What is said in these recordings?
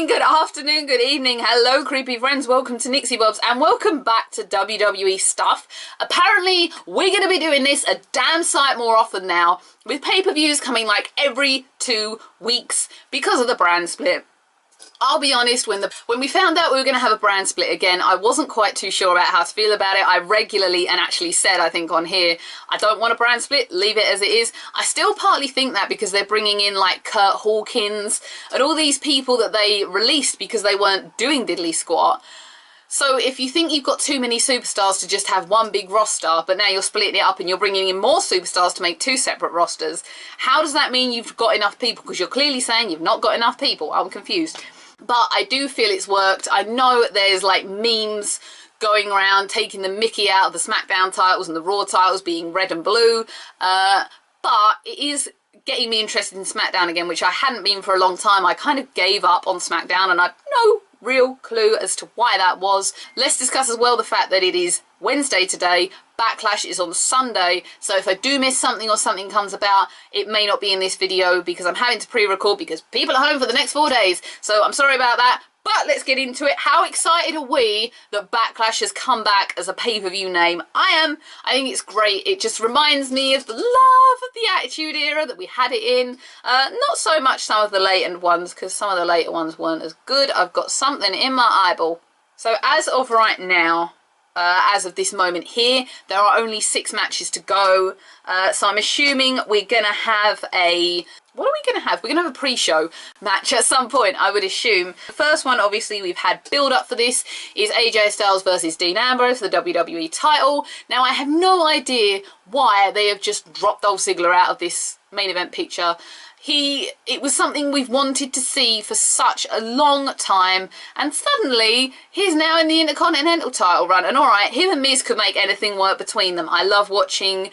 morning, good afternoon, good evening. Hello, creepy friends. Welcome to Nixie Bobs and welcome back to WWE stuff. Apparently, we're going to be doing this a damn sight more often now, with pay-per-views coming like every 2 weeks because of the brand split. I'll be honest, when we found out we were going to have a brand split again, I wasn't quite too sure about how to feel about it. I regularly and actually said, I think on here, I don't want a brand split, leave it as it is. I still partly think that because they're bringing in like Kurt Hawkins and all these people that they released because they weren't doing diddly squat. So if you think you've got too many superstars to just have one big roster, but now you're splitting it up and you're bringing in more superstars to make 2 separate rosters, how does that mean you've got enough people? Because you're clearly saying you've not got enough people. I'm confused. But I do feel it's worked. I know there's like memes going around taking the mickey out of the Smackdown titles and the Raw titles being red and blue. But it is getting me interested in Smackdown again, which I hadn't been for a long time. I kind of gave up on Smackdown and I've no real clue as to why that was. Let's discuss as well the fact that it is Wednesday today. Backlash is on Sunday, so if I do miss something or something comes about, it may not be in this video because I'm having to pre-record because people are home for the next 4 days. So I'm sorry about that, but let's get into it. How excited are we that Backlash has come back as a pay-per-view name? I am. I think it's great. It just reminds me of the love of the Attitude Era that we had it in. Not so much some of the later ones, because some of the later ones weren't as good. I've got something in my eyeball. So as of right now, as of this moment here, there are only 6 matches to go. So I'm assuming we're going to have a... What are we going to have? We're going to have a pre-show match at some point, I would assume. The first one, obviously, we've had build-up for this, is AJ Styles versus Dean Ambrose for the WWE title. Now, I have no idea why they have just dropped Dolph Ziggler out of this main event picture. It was something we've wanted to see for such a long time, and suddenly he's now in the Intercontinental title run. And alright, him and Miz could make anything work between them. I love watching...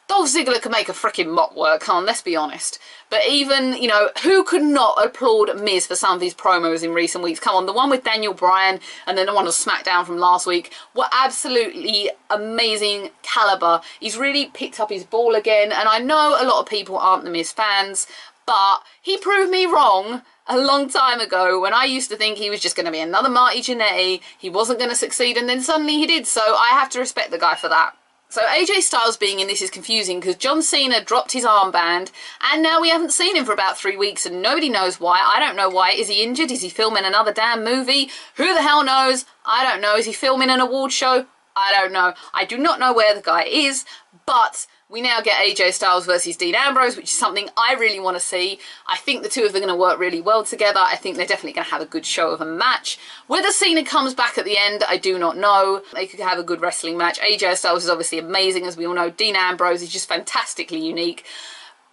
Dolph Ziggler could make a freaking mop work, huh? Let's be honest. But even, you know, who could not applaud Miz for some of his promos in recent weeks? Come on, the one with Daniel Bryan and then the one of SmackDown from last week were absolutely amazing caliber. He's really picked up his ball again, and I know a lot of people aren't the Miz fans, but he proved me wrong a long time ago when I used to think he was just going to be another Marty Jannetty, he wasn't going to succeed, and then suddenly he did, so I have to respect the guy for that. So AJ Styles being in this is confusing because John Cena dropped his armband and now we haven't seen him for about 3 weeks and nobody knows why. I don't know why. Is he injured? Is he filming another damn movie? Who the hell knows? I don't know. Is he filming an award show? I don't know. I do not know where the guy is, but we now get AJ Styles versus Dean Ambrose, which is something I really want to see. I think the two of them are going to work really well together. I think they're definitely going to have a good show of a match. Whether Cena comes back at the end, I do not know. They could have a good wrestling match. AJ Styles is obviously amazing, as we all know. Dean Ambrose is just fantastically unique.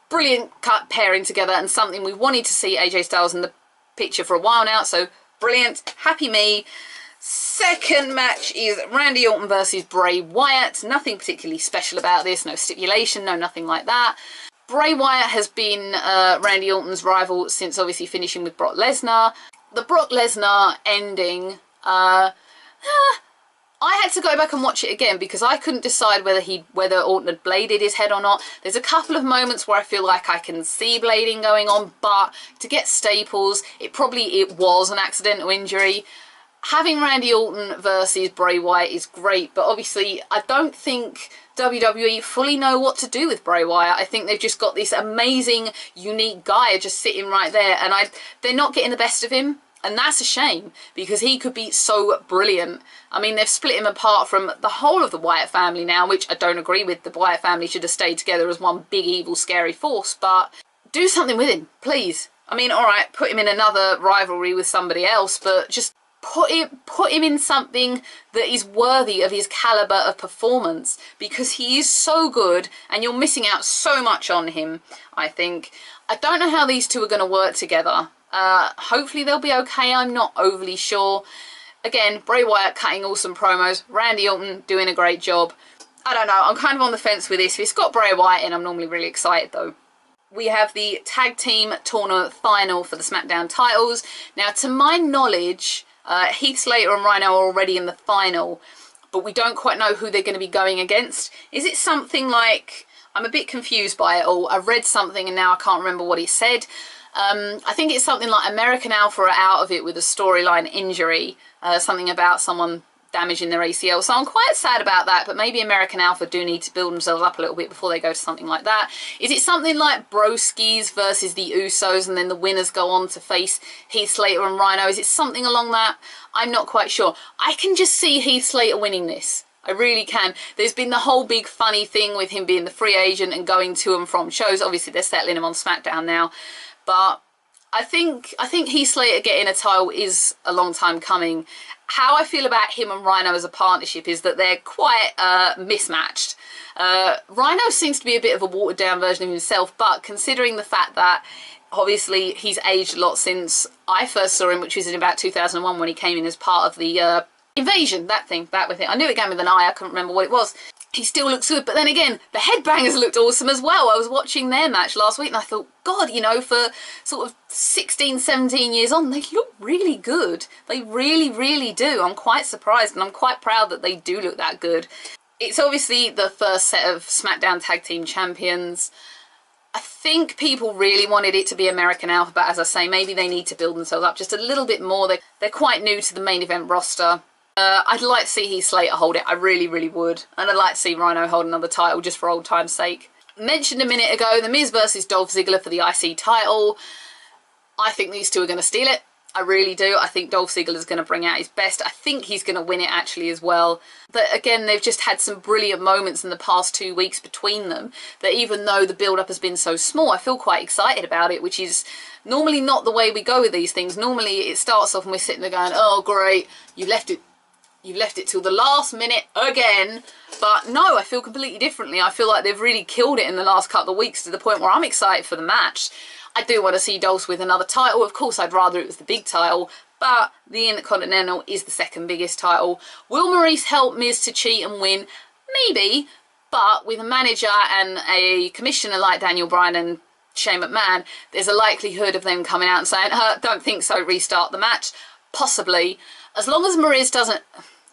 Brilliant cut pairing together and something we've wanted to see AJ Styles in the picture for a while now, so brilliant. Happy me. Second match is Randy Orton versus Bray Wyatt. Nothing particularly special about this, no stipulation, no nothing like that. Bray Wyatt has been Randy Orton's rival since obviously finishing with Brock Lesnar. The Brock Lesnar ending, I had to go back and watch it again because I couldn't decide whether Orton had bladed his head or not. There's a couple of moments where I feel like I can see blading going on, but to get staples, it was an accidental injury. Having Randy Orton versus Bray Wyatt is great, but obviously I don't think WWE fully know what to do with Bray Wyatt. I think they've just got this amazing, unique guy just sitting right there, and they're not getting the best of him, and that's a shame, because he could be so brilliant. I mean, they've split him apart from the whole of the Wyatt family now, which I don't agree with. The Wyatt family should have stayed together as one big, evil, scary force, but do something with him, please. I mean, alright, put him in another rivalry with somebody else, but just put him in something that is worthy of his caliber of performance, because he is so good and you're missing out so much on him, I think. I don't know how these two are going to work together. Hopefully they'll be okay. I'm not overly sure. Again, Bray Wyatt cutting awesome promos. Randy Orton doing a great job. I don't know. I'm kind of on the fence with this. If it's got Bray Wyatt in, I'm normally really excited though. We have the tag team tournament final for the SmackDown titles. Now, to my knowledge, Heath Slater and Rhino are already in the final, but we don't quite know who they're going to be going against. Is it something like... I'm a bit confused by it all. I read something and now I can't remember what it said. I think it's something like American Alpha are out of it with a storyline injury, something about someone damaging their ACL. So I'm quite sad about that, but maybe American Alpha do need to build themselves up a little bit before they go to something like that. Is it something like Broskis versus the Usos and then the winners go on to face Heath Slater and Rhino? Is it something along that? I'm not quite sure. I can just see Heath Slater winning this. I really can. There's been the whole big funny thing with him being the free agent and going to and from shows. Obviously they're settling him on Smackdown now, but I think Heath Slater getting a title is a long time coming. How I feel about him and Rhino as a partnership is that they're quite mismatched. Rhino seems to be a bit of a watered down version of himself, but considering the fact that obviously he's aged a lot since I first saw him, which was in about 2001 when he came in as part of the Invasion, that with it. I knew it came with an I, I couldn't remember what it was. He still looks good, but then again, the Headbangers looked awesome as well. I was watching their match last week and I thought, God, you know, for sort of 16, 17 years on, they look really good. They really, really do. I'm quite surprised and I'm quite proud that they do look that good. It's obviously the first set of SmackDown Tag Team Champions. I think people really wanted it to be American Alpha, but as I say, maybe they need to build themselves up just a little bit more. They're quite new to the main event roster. I'd like to see Heath Slater hold it. I really, really would. And I'd like to see Rhino hold another title just for old time's sake. Mentioned a minute ago, The Miz versus Dolph Ziggler for the IC title. I think these two are going to steal it. I really do. I think Dolph Ziggler is going to bring out his best. I think he's going to win it actually as well. But again, they've just had some brilliant moments in the past 2 weeks between them that even though the build-up has been so small, I feel quite excited about it, which is normally not the way we go with these things. Normally it starts off and we're sitting there going, oh great, you left it till the last minute again. But no, I feel completely differently. I feel like they've really killed it in the last couple of weeks to the point where I'm excited for the match. I do want to see Dolph with another title. Of course, I'd rather it was the big title, but the Intercontinental is the second biggest title. Will Maurice help Miz to cheat and win? Maybe, but with a manager and a commissioner like Daniel Bryan and Shane McMahon, there's a likelihood of them coming out and saying, don't think so, restart the match. Possibly. As long as Mariz doesn't...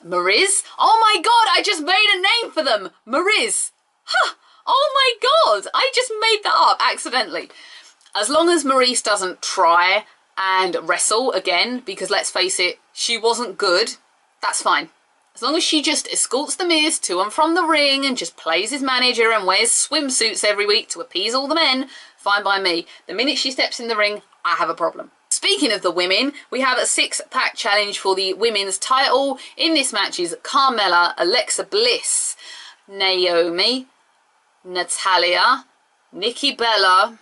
Mariz? Oh my god, I just made a name for them! Mariz! Huh! Oh my god! I just made that up accidentally. As long as Maurice doesn't try and wrestle again, because let's face it, she wasn't good, that's fine. As long as she just escorts the Miz to and from the ring and just plays his manager and wears swimsuits every week to appease all the men, fine by me. The minute she steps in the ring, I have a problem. Speaking of the women, we have a 6-pack challenge for the women's title. In this match is Carmella, Alexa Bliss, Naomi, Natalya, Nikki Bella,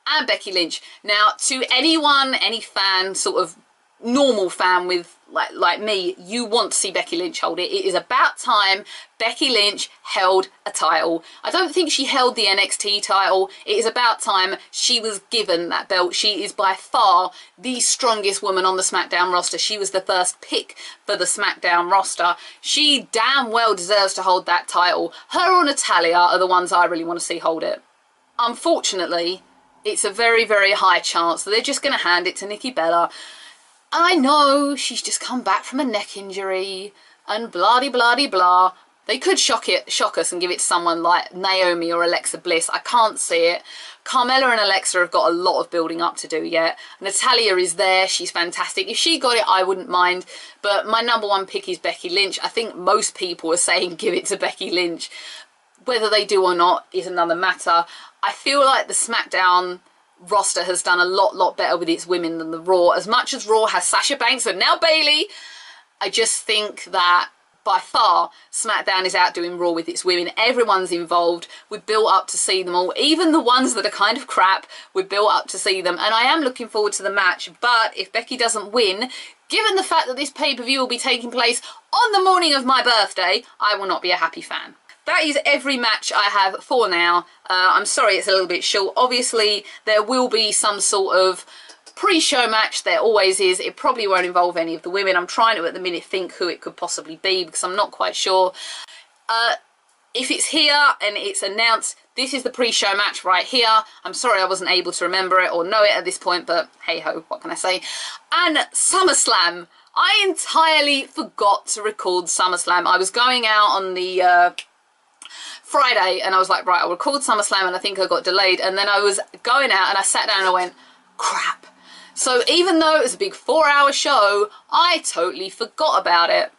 and Becky Lynch. Now, to anyone, any fan, sort of normal fan with like me, you want to see Becky Lynch hold it. It is about time Becky Lynch held a title. I don't think she held the NXT title. It is about time she was given that belt. She is by far the strongest woman on the SmackDown roster. She was the first pick for the SmackDown roster. She damn well deserves to hold that title. Her or Natalya are the ones I really want to see hold it. Unfortunately, it's a very, very high chance that they're just going to hand it to Nikki Bella. I know she's just come back from a neck injury and blah-de-blah-de-blah. They could shock us and give it to someone like Naomi or Alexa Bliss. I can't see it. Carmella and Alexa have got a lot of building up to do yet. Natalya is there. She's fantastic. If she got it, I wouldn't mind. But my number one pick is Becky Lynch. I think most people are saying give it to Becky Lynch. Whether they do or not is another matter. I feel like the SmackDown roster has done a lot better with its women than the Raw. As much as Raw has Sasha Banks and now Bayley, I just think that by far SmackDown is outdoing Raw with its women. Everyone's involved. We're built up to see them all. Even the ones that are kind of crap, we're built up to see them. And I am looking forward to the match. But if Becky doesn't win, given the fact that this pay-per-view will be taking place on the morning of my birthday, I will not be a happy fan. That is every match I have for now. I'm sorry it's a little bit short. Obviously, there will be some sort of pre-show match. There always is. It probably won't involve any of the women. I'm trying to, at the minute, think who it could possibly be because I'm not quite sure. If it's here and it's announced, this is the pre-show match right here. I'm sorry I wasn't able to remember it or know it at this point, but hey-ho, what can I say? And SummerSlam. I entirely forgot to record SummerSlam. I was going out on the... Friday and I was like, right, I'll record SummerSlam, and I think I got delayed, and then I was going out and I sat down and I went, crap. So even though it was a big 4-hour show, I totally forgot about it.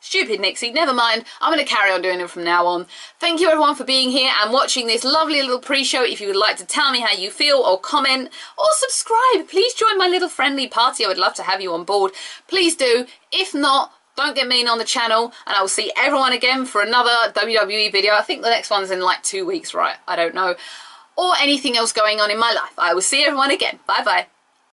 Stupid Nixie, never mind. I'm going to carry on doing it from now on. Thank you everyone for being here and watching this lovely little pre-show. If you would like to tell me how you feel or comment or subscribe, please join my little friendly party. I would love to have you on board. Please do. If not, don't get mean on the channel, and I will see everyone again for another WWE video. I think the next one's in like 2 weeks, right? I don't know. Or anything else going on in my life. I will see everyone again. Bye bye.